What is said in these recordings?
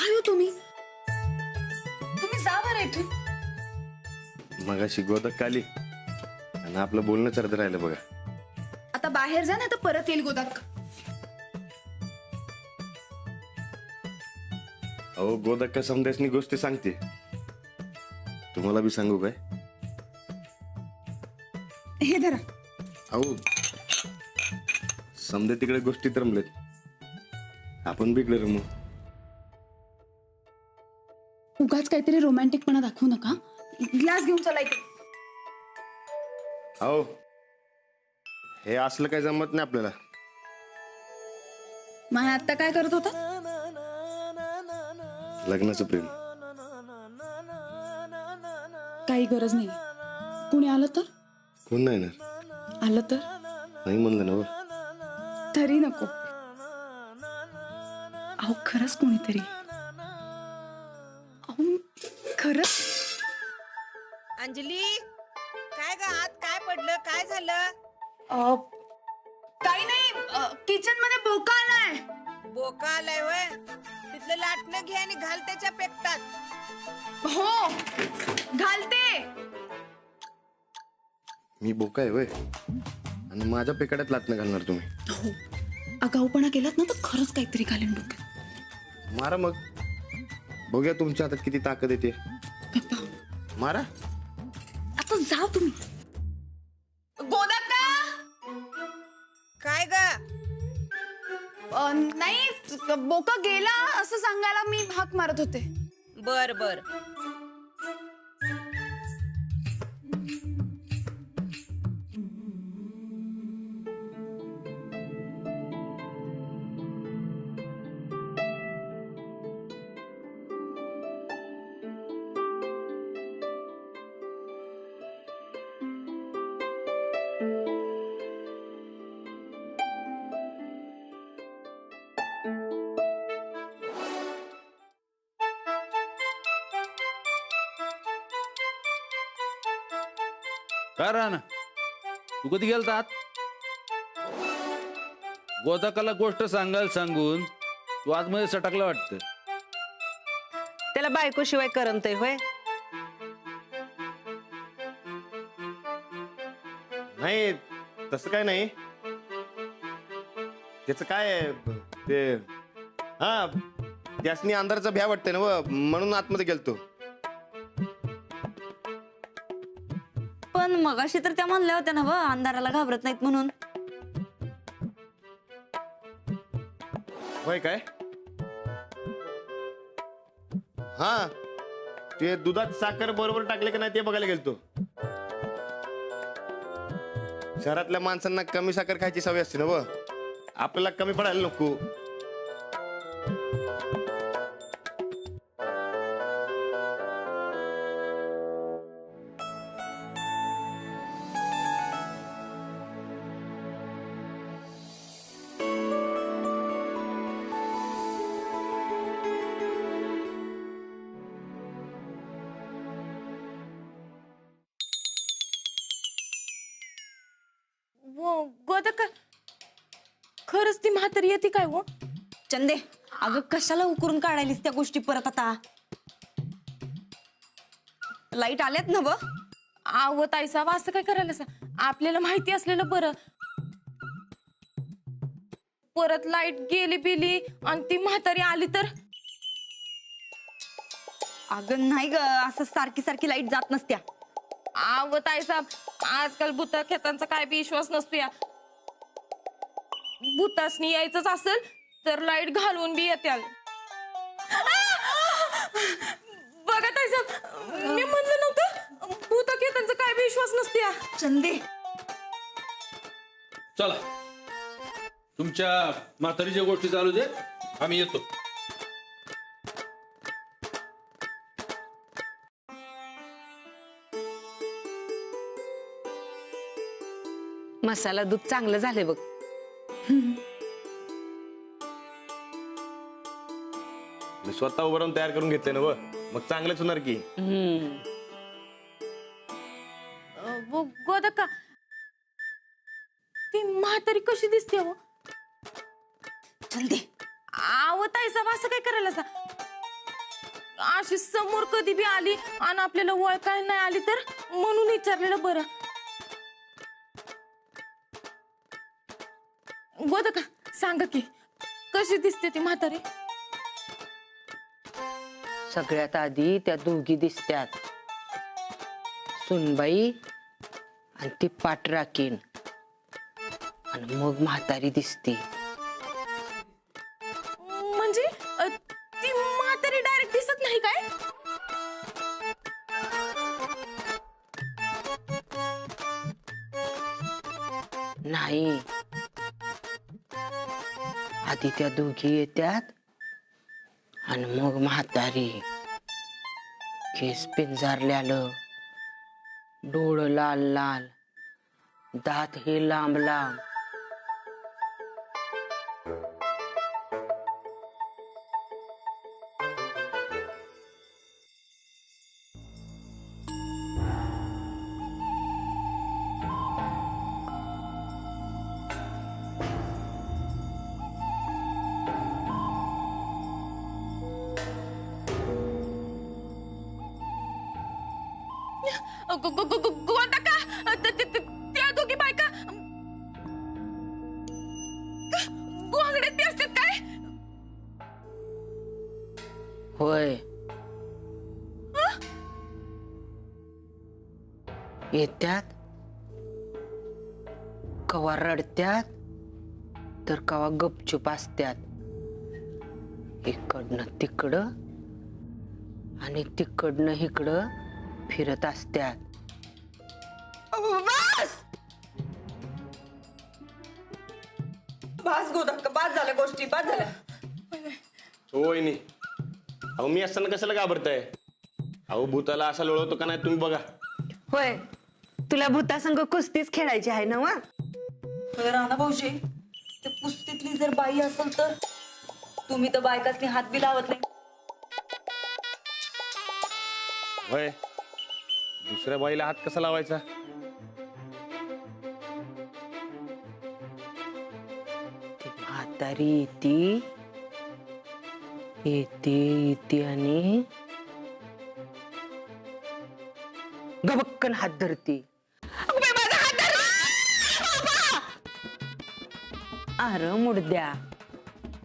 काय हो तुम्ही जा बरं इथून. मगाशी गोदक आली आणि आपलं बोलणं चालत राहिलं बघा. आता बाहेर जा ना, तर परत येईल गोदाक. अहो गोदक समदेशनी गोष्टी सांगते, तुम्हाला बी सांगू काय? हे धरा. अहो समदे तिकडे गोष्टी रमलेत, आपण बी इकडे रमू. उगाच काहीतरी रोमॅन्टिकपणा दाखवू नका. ग्लास घेऊन चला इकडे. अहो हे असलं काही जमत नाही आपल्याला. मग आता काय करत होता? लग्नाचं प्रेम. काही गरज नाही. कुणी आलं तर? कोण नाही ना. आलं तर? नाही म्हणलं ना हो. तरी नको. अहो खरंच कोणीतरी. अहो खरंच. अंजली, काय ग आत काय पडलं, काय झालं? काही नाही. किचन मध्ये बोका आलाय. बोका आलाय होय? तिथलं लाटणं घे आणि घाल त्याच्या पेकटात. हो घालते. मी बोका आहे होय, आणि माझ्या पेकाड्यात लाटणं घालणार तुम्ही? हो आगाऊपणा केलात ना तर खरंच काहीतरी घालेन डोक्यात. मारा मग, बघूया तुमच्या हातात किती ताकद येते. पप्पा मारा. आता जा तुम्ही. गोदाका. काय ग? नाही बोका गेला असं सांगायला मी हाक मारत होते. बर बर. काय राहणार तू कधी गेलतात? गोदाकाला गोष्ट सांगायला सांगून तू आतमध्ये सटकला वाटतं. त्याला बायको शिवाय करमतय होय? नाही तसं काय नाही. त्याच काय आहे ते, हा त्यासनी अंधाराचा भ्या वाटतंय ना व, म्हणून आतमध्ये गेलतो. पण मगाशी तर त्या म्हणल्या होत्या ना व अंधाराला घाबरत नाहीत म्हणून. होय काय? हा ते दुधात साखर बरोबर टाकले का नाही ते बघायला गेलतो. शहरातल्या माणसांना कमी साखर खायची सवय असते ना व, आपल्याला कमी पडायला नको. गोदाका खरंच ती म्हातारी येते काय हो? चंदे अगं कशाला उकरून काढायलीस त्या गोष्टी परत? आता लाईट आल्यात ना व. आव ताईसाब असं काय करायला सा? आपल्याला माहिती असलेलं बरं. परत लाईट गेली बिली आणि ती म्हातारी आली तर? अगं नाही ग, असं सारखी सारखी लाईट जात नसत्या. आव ताईसाब आजकाल भूता खेतांचा काय बी विश्वास नसतो या. भूतासनी यायचंच असेल तर लाईट घालून बी येत्याल. बघा ताईसाब मी म्हणलं नव्हतं भूता खेतांचा काय बी विश्वास नसतो या. चंदे चला तुमच्या म्हातारीच्या गोष्टी चालू दे, आम्ही येतो. मसाला दूध चांगलं झालंय बघ. मी स्वतः उभं राहून तयार करून घेतले ना व, मग चांगलेच होणार की. गोदाका ती म्हातारी कशी दिसते हो? चंदे आव ताईसाब असं काय करायला सा? अशी समोर कधी बी आली आणि आपल्याला ओळखायला नाही आली तर म्हणून विचारलेलं बरं. गोदा का सांगा की कशी दिसते ती म्हातारी? सगळ्यात आधी त्या दोघी दिसत्यात, सुनबाई आणि ती पाठराखीन, आणि मग म्हातारी दिसते. म्हणजे ती म्हातारी डायरेक्ट दिसत नाही काय? नाही, आधी त्या दोघी येत्यात आणि मग म्हातारी. केस पिंजारल्यालं, डोळं लाल लाल, दात हे लांब लांब. गोदा का त्या दोघी बायका गोंगड्यात बी असतात काय? होय, येत्यात, कवा रडत्यात तर कवा गपचूप असत्यात. इकडनं तिकडं आणि तिकडनं इकडं फिरत असत्यात. बस गोदा बाद झाल्या गोष्टी, बाद झाल्या. होय नाही. अहो मी असताना कशाला घाबरताय? अहो भूताला असा लोळवतो का नाही तुम्ही बघा. होय, तुला भूतासंग कुस्तीच खेळायची आहे ना? वा राणा भाऊजी, ते कुस्तीतली जर बाई असेल तर तुम्ही तर बायकासनी हात बी लावत नाही. होय, दुसऱ्या बाईला हात कसा लावायचा? ती म्हातारी येते आणि गबक्कन हात धरते. अरे मुडद्या,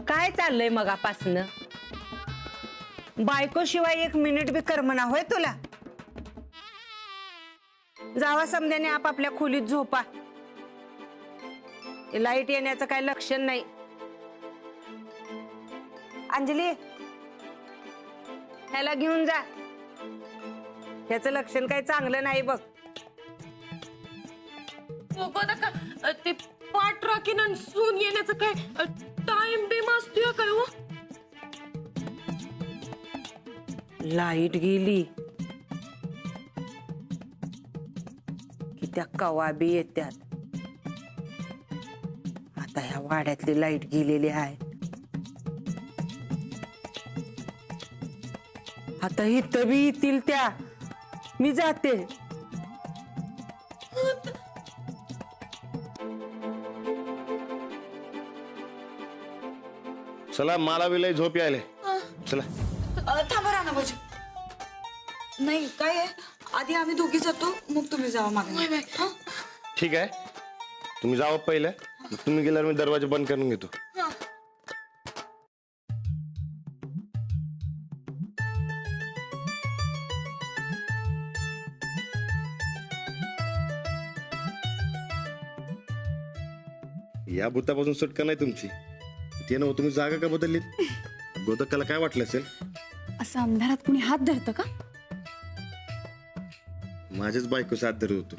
काय चाललंय मगापासनं? बायको शिवाय एक मिनिट बी करमना होय तुला? जावा समद्याने आपापल्या खोलीत झोपा. लाईट येण्याचं काय लक्षण नाही. अंजली, ह्याला घेऊन जा, ह्याचं लक्षण काही चांगलं नाही बघ. गोदा का ते पाठ राखीन आणि सून येण्याचं काय टाइम बी असतोय काय हो? लाईट गेली की त्या कवा बी येत्यात. आता ह्या वाड्यातली लाईट गेलेली आहे. आता इथं बी येतील त्या. मी जाते. चला, मला बी लय झोप यायले. चला. थांबा राणा भाऊजी. नाही काय आहे, आधी आम्ही दोघी जातो, मग तुम्ही जावा मागे. ठीक आहे, तुम्ही जावं पहिलं. तुम्ही गेल्यावर मी दरवाजा बंद करून घेतो. या भूतापासून सुटका नाही तुमची. ते ना तुम्ही जागा का बदललीत? गोदकाला काय वाटलं असेल? असं अंधारात कुणी हात धरतं का? माझ्याच बायको साथ धरत होतो.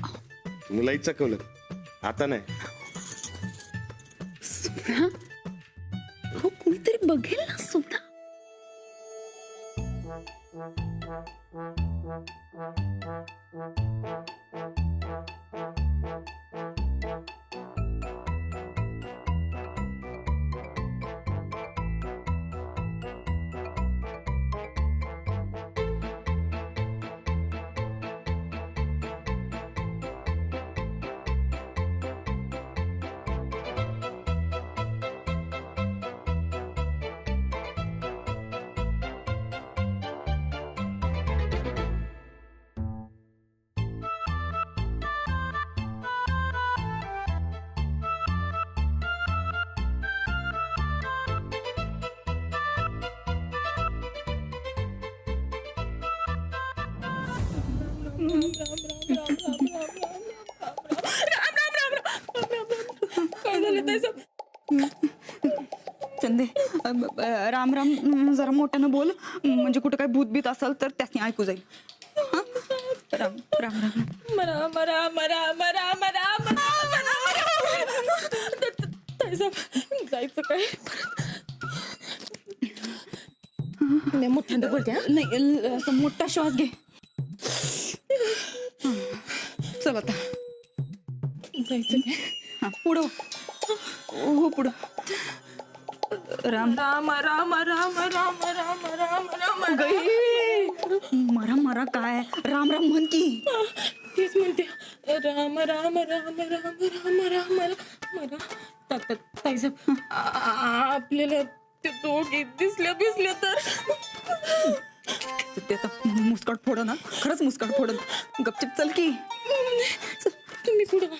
तुम्ही लई चकवलं. आता नाही. हो, कुणीतरी बघेल ना सुद्धा. काय झालं ताईसाहेब? चंदे राम राम जरा मोठ्यानं बोल, म्हणजे कुठं काय भूतबीत असेल तर त्याने ऐकू जाईल. हा? राम राम राम. मरा मरा मरा मरा मरा मरा मरा. ताईसाहेब जायचं काय? मी मोठ्यांदा बोलते हा. नाही असं मोठा श्वास घे. चल आता जायचं काय? हा पुढं हो पुढं. राम राम राम राम राम राम राम राम गई मरा मरा काय राम राम म्हण की. तेच म्हणते राम राम राम राम राम राम राम. ताईसाहेब आपल्याला ते दोघे दिसल्या बिसल्या तर ते आता मुस्काट फोड ना, खरंच मुस्काट फोड. गपचिप चल की. तुम्ही पुढं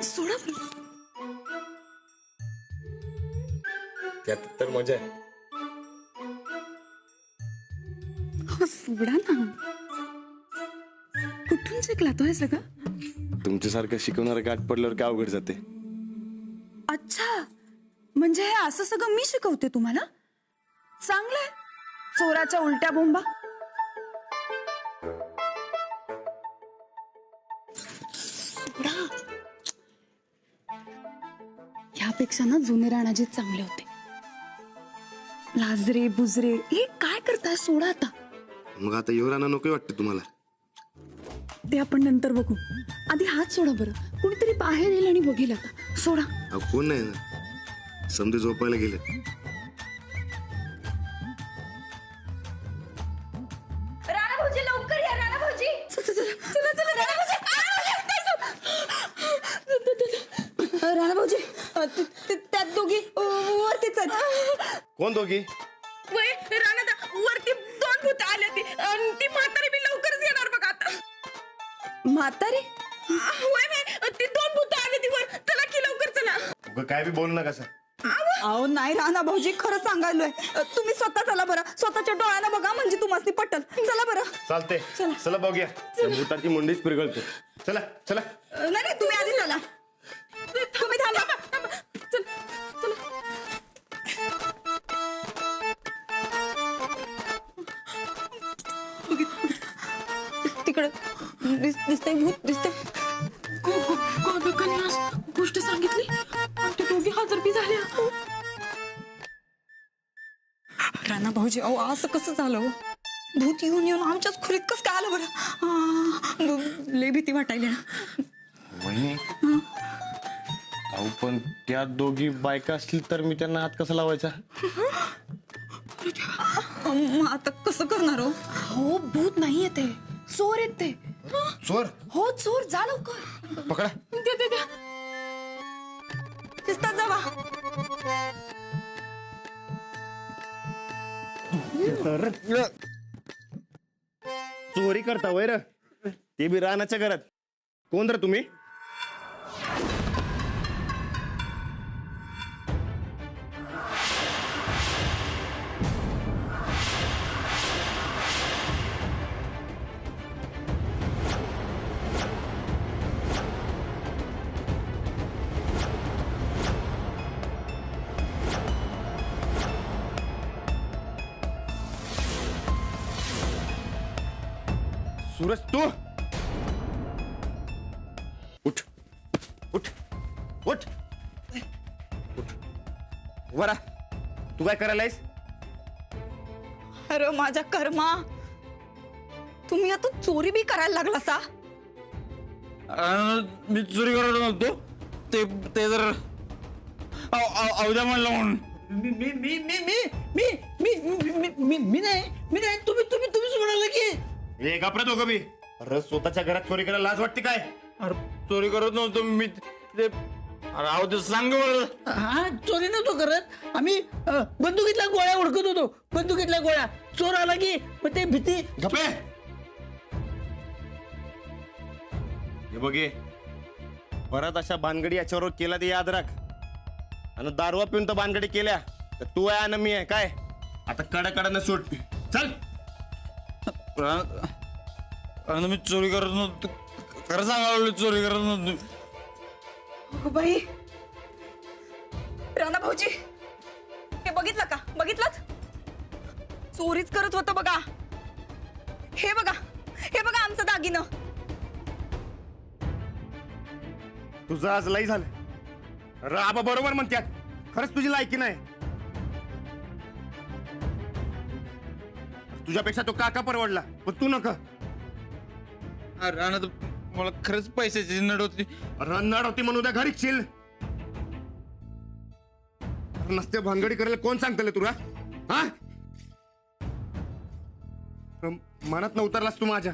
सोडा त्यात तर मजा आहे. सोडा ना. कुठून शिकला तो हे सगळं? तुमच्यासारखं शिकवणारं गाठ पडल्यावर काय अवघड जाते. अच्छा, म्हणजे हे असं सगळं मी शिकवते तुम्हाला? चांगलंय. चोराच्या उलट्या बोंबा. ह्यापेक्षा ना जुने राणाजी चांगले होते. लाजरे बुजरे हे काय करताय? सोडा आता. मग आता युवराना नको वाटतं तुम्हाला? ते आपण नंतर बघू. आधी हात सोडा बरं. कुणीतरी बाहेर येईल आणि बघेल आता. सोडा. अहो कोण नाही ना, समजे झोपायला गेले. राणा भाऊजी लवकर या. राणा भाऊजी राणा भाऊजी त्यात दोघी वरतीच आहेत. कोण दोघी? वय राणा वरती दोन भूत आले ती आणि ती म्हातारी बी लवकरच येणार बघ आता. म्हातारी? वय वय ती दोन भूत आले ती वर. चला की लवकर चला. उगा काय बी बोल नका सर. अहो नाही राणा भाऊजी, खरं सांगायलोय. तुम्ही स्वतः चला बरं. स्वतःच्या डोळ्यानं बघा म्हणजे तुम्हाला पटल. चला बरं. चालते. चला बघूया. भूताची मुंडीच पिरगळते. चला चला. नाही तुम्ही आधी चला. तुम्ही थांबा. चल चला. तिकडे दिसतंय भूत दिसतंय. गोष्ट सांगितली आणि ते दोघे हजर बी झाल्या. राणा भाऊजी अहो असं कसं झालं? भूत येऊन येऊन आमच्याच खोलीत कसं काय आलं बरं? लय भीती वाटायला. वहिनी, अहो पण त्या दोघी बायका असतील तर मी त्यांना हात कसा लावायचा? मग आता कसं करणार हो? हो भूत नाही येते, चोर येते. चोर? हो चोर. जा लवकर. पकडा. द्या. दिसतात जावा. चोरी करता वैर, ते बी रानाच्या घरात. कोण रे तुम्ही? सूरज तू उठ उठ उठ उठ. वरा, तू काय करायला आहेस? अरे माझ्या कर्मा, तुम्ही आता चोरी बी करायला लागला सा? मी चोरी करत नव्हतो. ते ते जर अवद्या म्हणलं म्हणून. मी नाही. तुम्हीच म्हणाला की. हे घाबरत हो कमी. अरे स्वतःच्या घरात चोरी करायला लाज वाटते काय? अरे चोरी करत नव्हतो मी. ते अरे ते सांग बरं. हा चोरी नव्हतो करत. आम्ही बंदुकीतल्या गोळ्या ओळखत होतो. बंदुकीतल्या गोळ्या. चोर आला की मग ते भीती. घपे. चोरी करता वैर, ते बी रानाच्या घरात. कोण रे तुम्ही? चोरी नव्हतो करत. आम्ही बंदुकीतल्या गोळ्या ओळखत होतो. बंदुकीतल्या गोळ्या. चोर आला की मग ते भीती. घपे. घपे. हे बघे परत अशा भानगडी याच्यावर केला ते याद राख. आणि दारवा पिऊन तर भानगडी केल्या तर तू आहे आणि मी आहे काय. आता कडकडनं सूट चल. आणि मी चोरी करत नव्हतो, खरं सांगायला चोरी करत नव्हतो. अगं बाई, राणा भाऊजी हे बघितलं का? बघितलं? चोरीच करत होतं बघा. हे बघा, हे बघा आमचं दागिनं. तुझं आज लई झालं. राबा बरोबर म्हणत्यात, खरंच तुझी लायकी नाही. तुझ्यापेक्षा तो काका परवडला पण तू नका. राणा मला खरंच पैशाची नड होती. रन्नाड होती म्हणून उद्या घरी चिल. नसते भानगडी करायला कोण सांगतलं तुला? हा मनात न उतरलास तू माझ्या.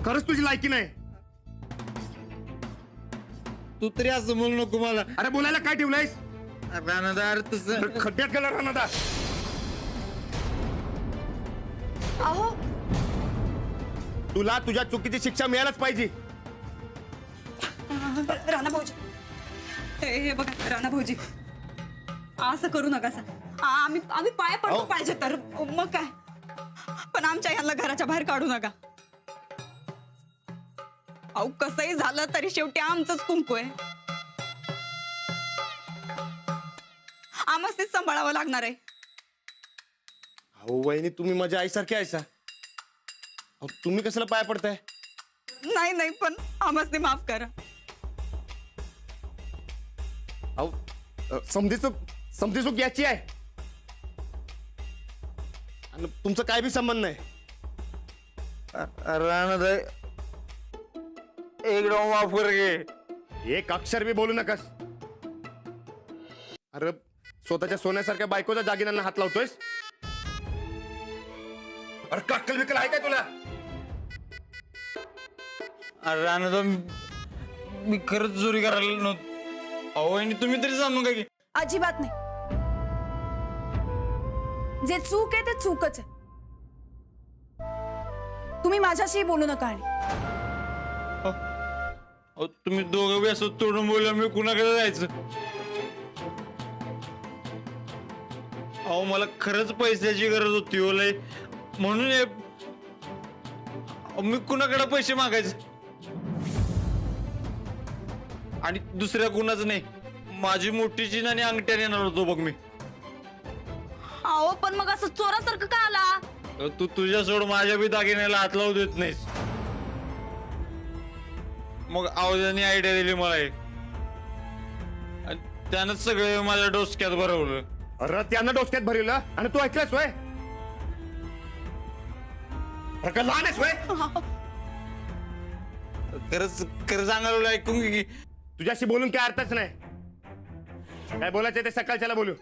खरंच तुझी लायकी नाही. तू तरी असं बोलू नको मला. अरे बोलायला काय ठेवलंयस? राणादार तसं खड्ड्यात गेला राणादा. अहो तुला तुझ्या चुकीची शिक्षा मिळायलाच पाहिजे. राणा भाऊजी, हे बघा राणा भाऊजी, असं करू नका सर. आम्ही पाय पडतो पाहिजे तर मग काय, पण आमच्या ह्याला घराच्या बाहेर काढू नका. अहो कसंही झालं तरी शेवटी आमचंच कुंकू आहे. आम्हाच तेच सांभाळावं लागणार आहे. अहो वहिनी तुम्ही माझ्या आईसारखी आयसा. अहो तुम्ही कशाला पाय पडताय? नाही पण आम्हाच ते माफ करा. अहो समधी चूक याची आहे आणि तुमचं काय बी संबंध नाही. राणादार एक डाव माफ कर गे. एक अक्षर बी बोलू नकास. अरे स्वतःच्या सोन्यासारख्या बायकोच्या दागिन्यांना हात लावतोयस. अरे काकल बिकल आहे काय तुला? राणादार मी खरंच चोरी करायला नव्हतं. अहो आणि तुम्ही तरी सांगू का की अजिबात नाही. जे चूक आहे ते चूकच आहे. तुम्ही माझ्याशी बोलू नका. आणि अहो तुम्ही दोघं बी असं तोडून बोलला मी कुणाकडे जायचं? अहो मला खरंच पैशाची गरज होती ओलय म्हणून मी कुणाकडे पैसे मागायचे आणि दुसऱ्या कुणाचं नाही. माझी मोठी चीन आणि अंगठ्या नेणार होतो बघ मी. अहो पण मग असं चोरासारखं का आला? तू तुझ्या सोड माझ्या बी दागिन्याला हात लावू देत नाहीस. मग आवाजाने आयडिया दिली मला एक आणि त्यानंच सगळे माझ्या डोसक्यात भरवलं. अरे त्यानं डोसक्यात भरवलं आणि तू ऐकलंस वय? अरे का लहान आहेस वय? खरं सांगायला ऐकून की तुझ्याशी बोलून काय अर्थच नाही. काय बोलायचं ते सकाळच्याला बोलू.